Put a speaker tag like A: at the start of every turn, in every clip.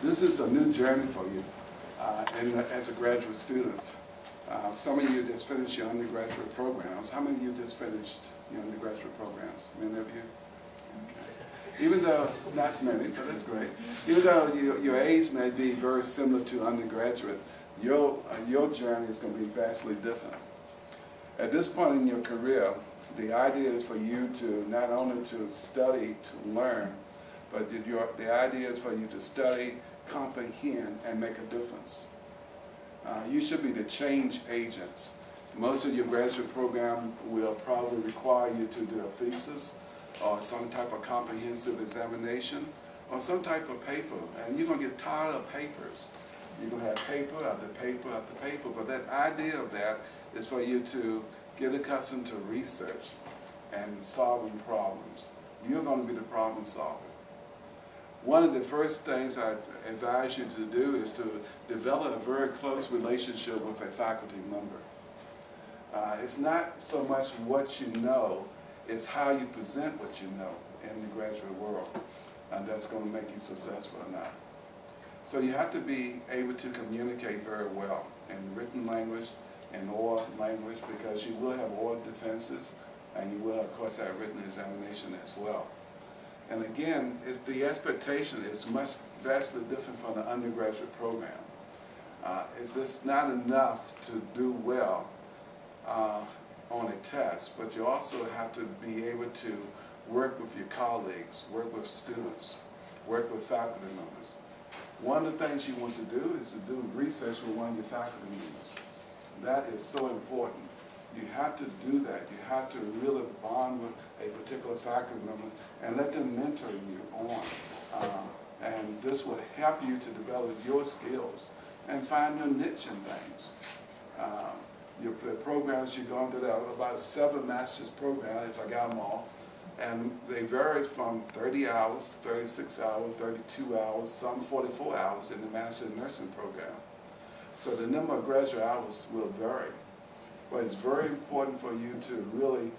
A: This is a new journey for you and as a graduate student. Some of you just finished your undergraduate programs. How many of you just finished your undergraduate programs? Many of you? Okay. Even though, not many, but that's great. Even though your age may be very similar to undergraduate, your journey is going to be vastly different. At this point in your career, the idea is for you to not only to study, to learn, but the idea is for you to study, comprehend, and make a difference. You should be the change agents. Most of your graduate program will probably require you to do a thesis or some type of comprehensive examination or some type of paper. And you're going to get tired of papers. You're going to have paper after paper after paper. But that idea of that is for you to get accustomed to research and solving problems. You're going to be the problem solver. One of the first things I advise you to do is to develop a very close relationship with a faculty member. It's not so much what you know, it's how you present what you know in the graduate world that's going to make you successful or not. So you have to be able to communicate very well in written language and oral language, because you will have oral defenses and you will, of course, have written examination as well. And again, the expectation is vastly different from the undergraduate program. It's just not enough to do well on a test, but you also have to be able to work with your colleagues, work with students, work with faculty members. One of the things you want to do is to do research with one of your faculty members. That is so important. You have to do that. You have to really bond with a particular faculty member and let them mentor you on. And this will help you to develop your skills and find your niche in things. The programs you're going through, there are about 7 master's programs, if I got them all, and they vary from 30 hours, 36 hours, 32 hours, some 44 hours in the master's nursing program. So the number of graduate hours will vary. But it's very important for you to really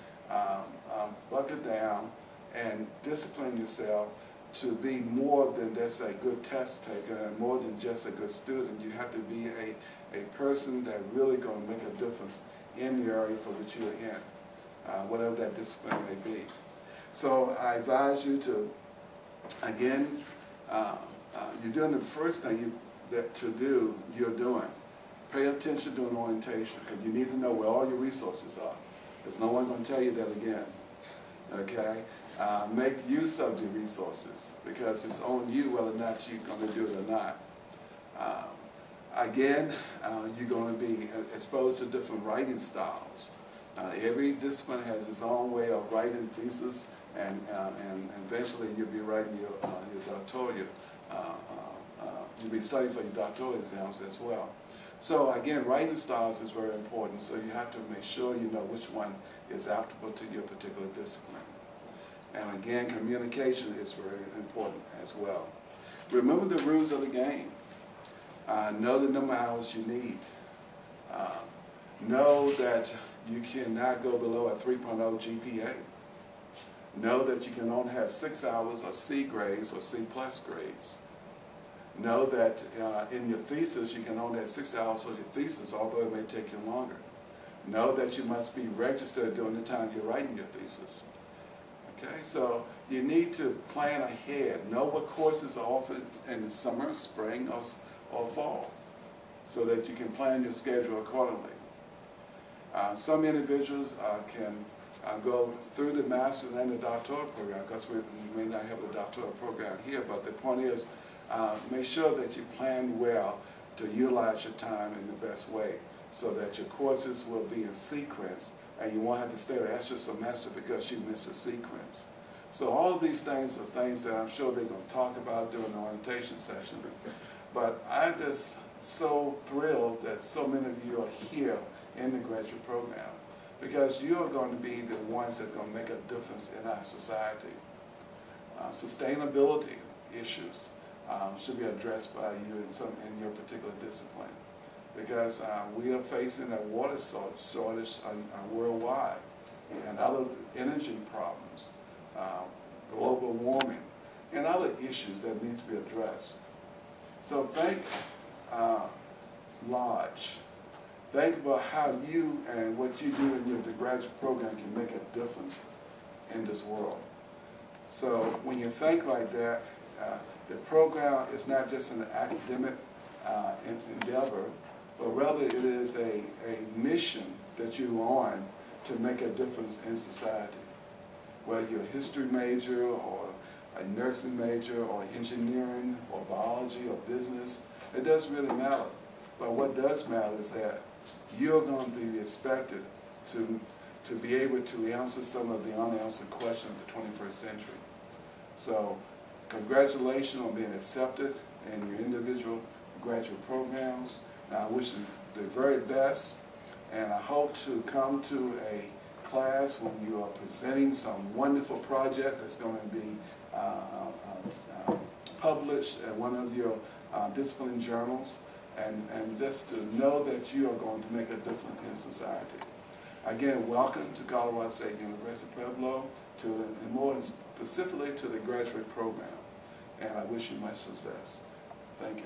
A: buckle down and discipline yourself to be more than just a good test taker and more than just a good student. You have to be a person that really going to make a difference in the area for which you're in, whatever that discipline may be. So I advise you to, again, you're doing the first thing you're doing. Pay attention during orientation, because you need to know where all your resources are. There's no one going to tell you that again. Okay? Make use of your resources, because it's on you whether or not you're going to do it or not. Again, you're going to be exposed to different writing styles. Every discipline has its own way of writing thesis, and eventually you'll be writing your doctoral. You'll be studying for your doctoral exams as well. So again, writing styles is very important, so you have to make sure you know which one is applicable to your particular discipline. And again, communication is very important as well. Remember the rules of the game. Know the number of hours you need. Know that you cannot go below a 3.0 GPA. Know that you can only have 6 hours of C grades or C plus grades. Know that in your thesis, you can only have 6 hours for your thesis, although it may take you longer. Know that you must be registered during the time you're writing your thesis. Okay, so you need to plan ahead. Know what courses are offered in the summer, spring, or fall, so that you can plan your schedule accordingly. Some individuals can go through the master's and the doctoral program, because we may not have the doctoral program here, but the point is, make sure that you plan well to utilize your time in the best way, so that your courses will be in sequence and you won't have to stay an extra semester because you missed a sequence. So all of these things are things that I'm sure they're going to talk about during the orientation session. But I'm just so thrilled that so many of you are here in the graduate program, because you are going to be the ones that are going to make a difference in our society. Sustainability issues should be addressed by you in your particular discipline, because we are facing a water shortage worldwide, and other energy problems, global warming. and other issues that need to be addressed. So think large. Think about how you and what you do in your graduate program can make a difference in this world. So when you think like that, the program is not just an academic endeavor, but rather it is a mission that you're on to make a difference in society. Whether you're a history major or a nursing major or engineering or biology or business, it doesn't really matter. But what does matter is that you're going to be expected to be able to answer some of the unanswered questions of the 21st century. So congratulations on being accepted in your individual graduate programs. And I wish you the very best, and I hope to come to a class when you are presenting some wonderful project that's going to be published in one of your discipline journals, and just to know that you are going to make a difference in society. Again, welcome to Colorado State University Pueblo, and more specifically to the graduate program. And I wish you much success. Thank you.